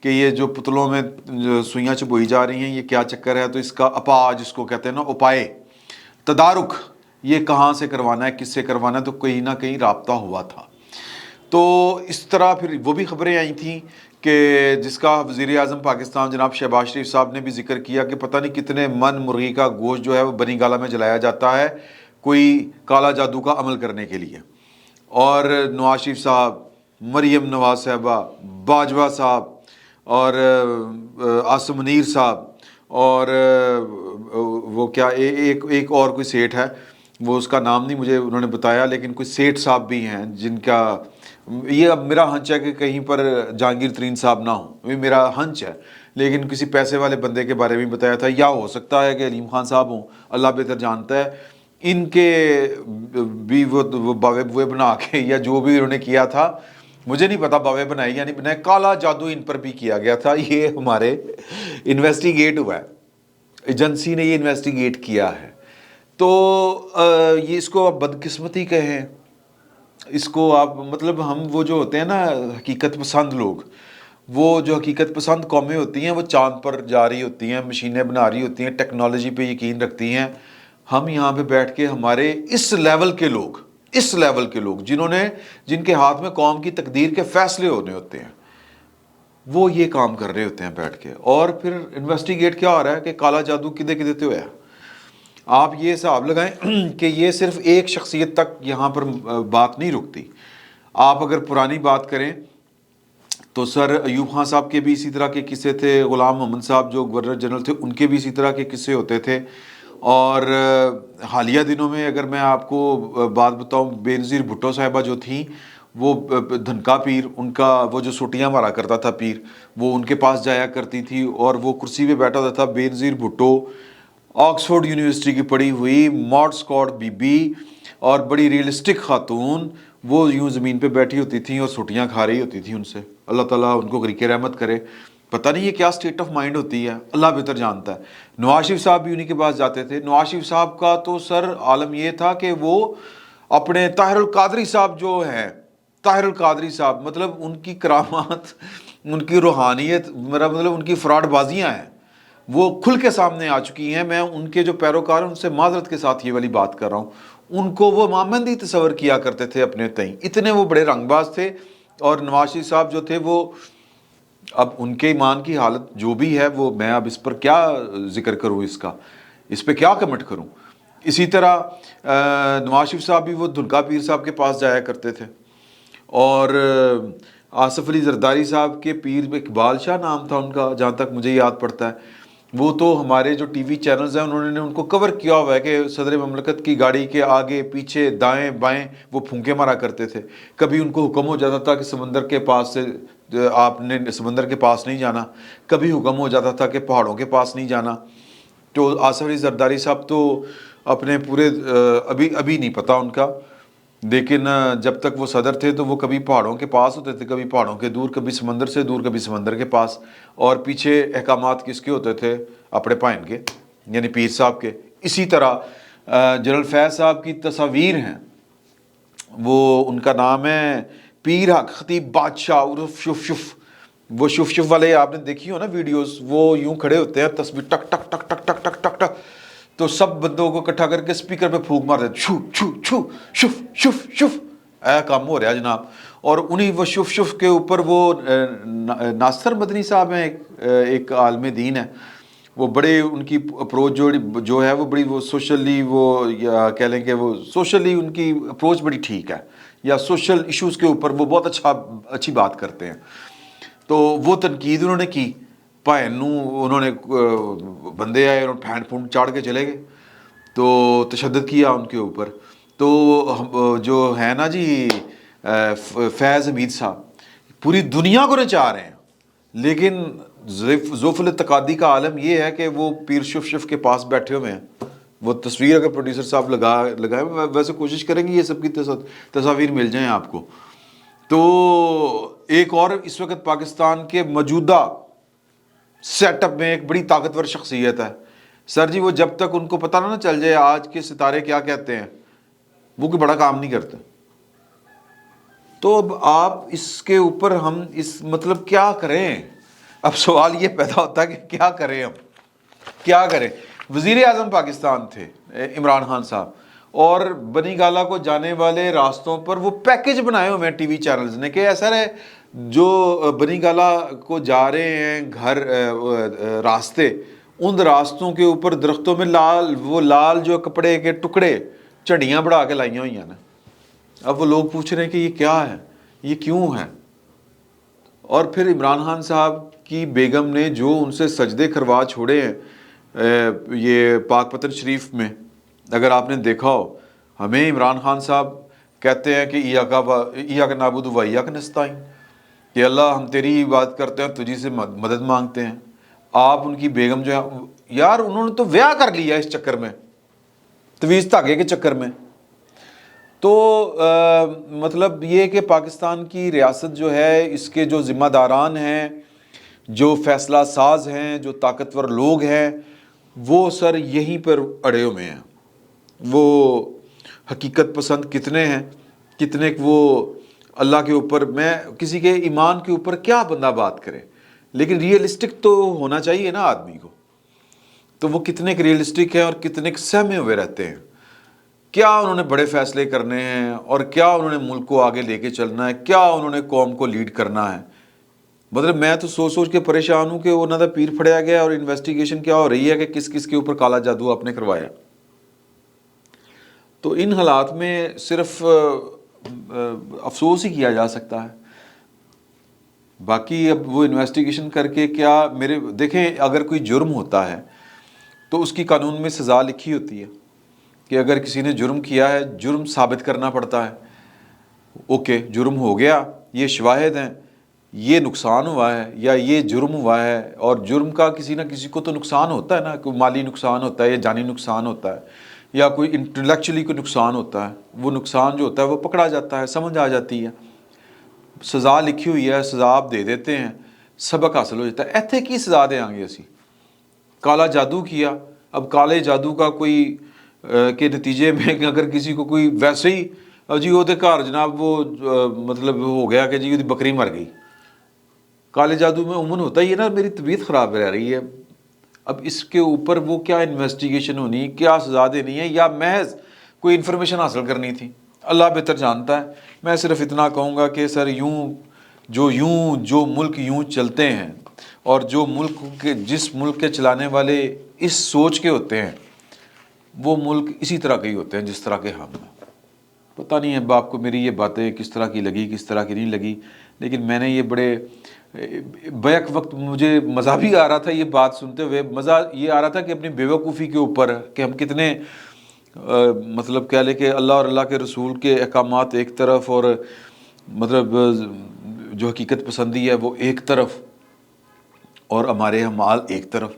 کہ یہ جو پتلوں میں سوئیاں چبوئی جا رہی ہیں یہ کیا چکر ہے، تو اس کا اپا جس کو کہتے ہیں نا، اپائے تدارک، یہ کہاں سے کروانا ہے، کس سے کروانا ہے، تو کہیں نہ کہیں رابطہ ہوا تھا۔ تو اس طرح پھر وہ بھی خبریں آئی تھیں کہ جس کا وزیر اعظم پاکستان جناب شہباز شریف صاحب نے بھی ذکر کیا کہ پتہ نہیں کتنے من مرغی کا گوشت جو ہے وہ بنی گالہ میں جلایا جاتا ہے کوئی کالا جادو کا عمل کرنے کے لیے۔ اور نواز شریف صاحب، مریم نواز صاحبہ، باجوہ صاحب اور عاصم منیر صاحب اور وہ کیا ایک اور کوئی سیٹھ ہے، وہ اس کا نام نہیں مجھے انہوں نے بتایا، لیکن کوئی سیٹھ صاحب بھی ہیں جن کا، یہ اب میرا ہنچ ہے کہ کہیں پر جہانگیر ترین صاحب نہ ہوں، یہ میرا ہنچ ہے، لیکن کسی پیسے والے بندے کے بارے میں بتایا تھا، یا ہو سکتا ہے کہ علیم خان صاحب ہوں، اللہ بہتر جانتا ہے۔ ان کے بھی وہ باوے بوئے بنا کے یا جو بھی انہوں نے کیا تھا، مجھے نہیں پتا باوے بنائے یا نہیں بنائے، کالا جادو ان پر بھی کیا گیا تھا۔ یہ ہمارے انویسٹیگیٹ ہوا ہے، ایجنسی نے یہ انویسٹیگیٹ کیا ہے۔ تو یہ اس کو آپ بدقسمتی کہیں، اس کو آپ مطلب ہم وہ جو ہوتے ہیں نا حقیقت پسند لوگ، وہ جو حقیقت پسند قومیں ہوتی ہیں وہ چاند پر جا رہی ہوتی ہیں، مشینیں بنا رہی ہوتی ہیں، ٹیکنالوجی پہ یقین رکھتی ہیں۔ ہم یہاں پہ بیٹھ کے ہمارے اس لیول کے لوگ جن کے ہاتھ میں قوم کی تقدیر کے فیصلے ہونے ہوتے ہیں، وہ یہ کام کر رہے ہوتے ہیں بیٹھ کے، اور پھر انویسٹیگیٹ کیا ہو رہا ہے کہ کالا جادو کدے تے ہوا ہے۔ آپ یہ حساب لگائیں کہ یہ صرف ایک شخصیت تک یہاں پر بات نہیں رکتی۔ آپ اگر پرانی بات کریں تو سر ایوب خان صاحب کے بھی اسی طرح کے قصے تھے، غلام محمد صاحب جو گورنر جنرل تھے ان کے بھی اسی طرح کے قصے ہوتے تھے۔ اور حالیہ دنوں میں اگر میں آپ کو بات بتاؤں، بے نظیر بھٹو صاحبہ جو تھیں، وہ دھنکا پیر، ان کا وہ جو سوٹیاں مارا کرتا تھا پیر، وہ ان کے پاس جایا کرتی تھی، اور وہ کرسی پہ بیٹھا ہوتا تھا۔ بے نظیر بھٹو آکسفورڈ یونیورسٹی کی پڑھی ہوئی ماڈ اسکاٹ بی بی اور بڑی ریئلسٹک خاتون، وہ یوں زمین پہ بیٹھی ہوتی تھیں اور سوٹیاں کھا رہی ہوتی تھیں ان سے۔ اللہ تعالیٰ ان کو غریق رحمت کرے۔ پتہ نہیں یہ کیا سٹیٹ آف مائنڈ ہوتی ہے، اللہ بہتر جانتا ہے۔ نواز شریف صاحب بھی انہی کے پاس جاتے تھے۔ نواز شریف صاحب کا تو سر عالم یہ تھا کہ وہ اپنے طاہر القادری صاحب جو ہیں، طاہر القادری صاحب، مطلب ان کی کرامات، ان کی روحانیت، میرا مطلب ان کی فراڈ بازیاں ہیں، وہ کھل کے سامنے آ چکی ہیں۔ میں ان کے جو پیروکار ہیں ان سے معذرت کے ساتھ یہ والی بات کر رہا ہوں، ان کو وہ مامندی تصور کیا کرتے تھے اپنے تئیں، اتنے وہ بڑے رنگ باز تھے۔ اور نواز شریف صاحب جو تھے وہ، اب ان کے ایمان کی حالت جو بھی ہے وہ میں اب اس پر کیا ذکر کروں، اس پہ کیا کمنٹ کروں۔ اسی طرح نواز شریف صاحب بھی وہ دھنکا پیر صاحب کے پاس جایا کرتے تھے، اور آصف علی زرداری صاحب کے پیر اقبال شاہ نام تھا ان کا جہاں تک مجھے یاد پڑتا ہے، وہ تو ہمارے جو ٹی وی چینلز ہیں انہوں نے ان کو کور کیا ہوا ہے کہ صدر مملکت کی گاڑی کے آگے پیچھے دائیں بائیں وہ پھونکے مارا کرتے تھے۔ کبھی ان کو حکم ہو جاتا تھا کہ سمندر کے پاس سے آپ نے سمندر کے پاس نہیں جانا، کبھی حکم ہو جاتا تھا کہ پہاڑوں کے پاس نہیں جانا۔ تو آصف علی زرداری صاحب تو اپنے پورے ابھی نہیں پتہ ان کا، لیکن جب تک وہ صدر تھے تو وہ کبھی پہاڑوں کے پاس ہوتے تھے، کبھی پہاڑوں کے دور، کبھی سمندر سے دور، کبھی سمندر کے پاس۔ اور پیچھے احکامات کس کے ہوتے تھے؟ اپنے پائن کے، یعنی پیر صاحب کے۔ اسی طرح جنرل فیض صاحب کی تصاویر ہیں، وہ ان کا نام ہے پیر حق خطیب بادشاہ عرف شف شف۔ وہ شف شف والے آپ نے دیکھی ہو نا ویڈیوز، وہ یوں کھڑے ہوتے ہیں، تصویر ٹک ٹک ٹک ٹک ٹک ٹک ٹک ٹک، تو سب بندوں کو اکٹھا کر کے اسپیکر پہ پھونک مار دیتے، چھو چھو چھو شف شف شف، اے کام ہو رہا ہے جناب۔ اور انہی وہ شف شف کے اوپر وہ ناصر مدنی صاحب ہیں، ایک عالم دین ہے، وہ بڑے ان کی اپروچ جو ہے وہ بڑی وہ سوشلی، وہ یا کہہ لیں کہ وہ سوشلی ان کی اپروچ بڑی ٹھیک ہے، یا سوشل ایشوز کے اوپر وہ بہت اچھی بات کرتے ہیں۔ تو وہ تنقید انہوں نے کی، انہوں نے بندے آئے اور پھینٹ پھونٹ چاڑ کے چلے گئے، تو تشدد کیا ان کے اوپر۔ تو جو ہے نا جی فیض حمید صاحب، پوری دنیا کو نچا رہے ہیں، لیکن ذوف التقادی کا عالم یہ ہے کہ وہ پیر شف شف کے پاس بیٹھے ہوئے ہیں۔ وہ تصویر اگر پروڈیوسر صاحب لگائے، ویسے کوشش کریں گے یہ سب کی تصاویر مل جائیں آپ کو۔ تو ایک اور اس وقت پاکستان کے موجودہ سیٹ اپ میں ایک بڑی طاقتور شخصیت ہے سر جی، وہ جب تک ان کو پتہ نہ چل جائے آج کے ستارے کیا کہتے ہیں، وہ کوئی بڑا کام نہیں کرتے۔ تو اب آپ اس کے اوپر ہم مطلب کیا کریں؟ اب سوال یہ پیدا ہوتا ہے کہ کیا کریں، ہم کیا کریں؟ وزیر اعظم پاکستان تھے عمران خان صاحب، اور بنی گالا کو جانے والے راستوں پر وہ پیکج بنائے ہوئے ہیں ٹی وی چینلز نے کہ ایسا ہے جو بنی گالا کو جا رہے ہیں گھر راستے، ان راستوں کے اوپر درختوں میں لال جو کپڑے کے ٹکڑے جھنڈیاں بڑھا کے لائیاں ہوئی ہیں نا۔ اب وہ لوگ پوچھ رہے ہیں کہ یہ کیا ہے، یہ کیوں ہے؟ اور پھر عمران خان صاحب کی بیگم نے جو ان سے سجدے کروا چھوڑے ہیں یہ پاک پتن شریف میں، اگر آپ نے دیکھا ہو، ہمیں عمران خان صاحب کہتے ہیں کہ ایاک نعبد و ایاک نستعین، کہ اللہ ہم تیری عبادت کرتے ہیں تجھی سے مدد مانگتے ہیں۔ آپ ان کی بیگم جو ہے، یار انہوں نے تو بیاہ کر لیا اس چکر میں، تویز دھاگے کے چکر میں۔ تو مطلب یہ کہ پاکستان کی ریاست جو ہے، اس کے جو ذمہ داران ہیں، جو فیصلہ ساز ہیں، جو طاقتور لوگ ہیں، وہ سر یہیں پر اڑے ہوئے ہیں۔ وہ حقیقت پسند کتنے ہیں، کتنے وہ اللہ کے اوپر، میں کسی کے ایمان کے اوپر کیا بندہ بات کرے، لیکن ریئلسٹک تو ہونا چاہیے نا آدمی کو۔ تو وہ کتنے ریئلسٹک ہیں اور کتنے سہمے ہوئے رہتے ہیں، کیا انہوں نے بڑے فیصلے کرنے ہیں، اور کیا انہوں نے ملک کو آگے لے کے چلنا ہے، کیا انہوں نے قوم کو لیڈ کرنا ہے۔ مطلب میں تو سوچ کے پریشان ہوں کہ انہوں نے پیر پھڑیا گیا اور انویسٹیگیشن کیا ہو رہی ہے کہ کس کس کے اوپر کالا جادو آپ نے کروایا۔ تو ان حالات میں صرف افسوس ہی کیا جا سکتا ہے، باقی اب وہ انویسٹیگیشن کر کے کیا دیکھیں، اگر کوئی جرم ہوتا ہے تو اس کی قانون میں سزا لکھی ہوتی ہے کہ اگر کسی نے جرم کیا ہے، جرم ثابت کرنا پڑتا ہے، اوکے جرم ہو گیا، یہ شواہد ہیں، یہ نقصان ہوا ہے یا یہ جرم ہوا ہے، اور جرم کا کسی نہ کسی کو تو نقصان ہوتا ہے نا، کوئی مالی نقصان ہوتا ہے یا جانی نقصان ہوتا ہے یا کوئی انٹلیکچولی کوئی نقصان ہوتا ہے، وہ نقصان جو ہوتا ہے وہ پکڑا جاتا ہے، سمجھ آ جاتی ہے، سزا لکھی ہوئی ہے، سزا آپ دے دیتے ہیں، سبق حاصل ہو جاتا ہے۔ ایتھے کی سزا دیں گے اسی، کالا جادو کیا، اب کالے جادو کا کوئی کے نتیجے میں اگر کسی کو کوئی ویسے ہی جی وہ گھر جناب وہ مطلب ہو گیا کہ جی وہ بکری مر گئی، کالے جادو میں عموماً ہوتا ہی ہے نا، میری طبیعت خراب رہ رہی ہے، اب اس کے اوپر وہ کیا انویسٹیگیشن ہونی، کیا سزا دینی ہے، یا محض کوئی انفارمیشن حاصل کرنی تھی، اللہ بہتر جانتا ہے۔ میں صرف اتنا کہوں گا کہ سر جو ملک یوں چلتے ہیں، اور جو جس ملک کے چلانے والے اس سوچ کے ہوتے ہیں، وہ ملک اسی طرح کے ہی ہوتے ہیں جس طرح کے ہم ہیں۔ پتہ نہیں ہے آپ کو میری یہ باتیں کس طرح کی لگی، کس طرح کی نہیں لگی، لیکن میں نے یہ بڑے بیک وقت مجھے مزہ بھی آ رہا تھا یہ بات سنتے ہوئے، مزہ یہ آ رہا تھا کہ اپنی بیوقوفی کے اوپر کہ ہم کتنے مطلب کہہ لیں کہ اللہ اور اللہ کے رسول کے احکامات ایک طرف، اور مطلب جو حقیقت پسندی ہے وہ ایک طرف، اور ہمارے اعمال ایک طرف۔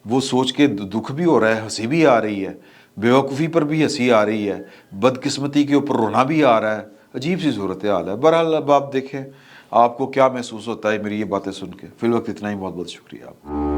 وہ سوچ کے دکھ بھی ہو رہا ہے، ہنسی بھی آ رہی ہے، بیوقوفی پر بھی ہنسی آ رہی ہے، بدقسمتی کے اوپر رونا بھی آ رہا ہے، عجیب سی صورتحال ہے۔ بہرحال اب آپ دیکھیں آپ کو کیا محسوس ہوتا ہے میری یہ باتیں سن کے۔ فی الوقت اتنا ہی، بہت بہت شکریہ آپ کا۔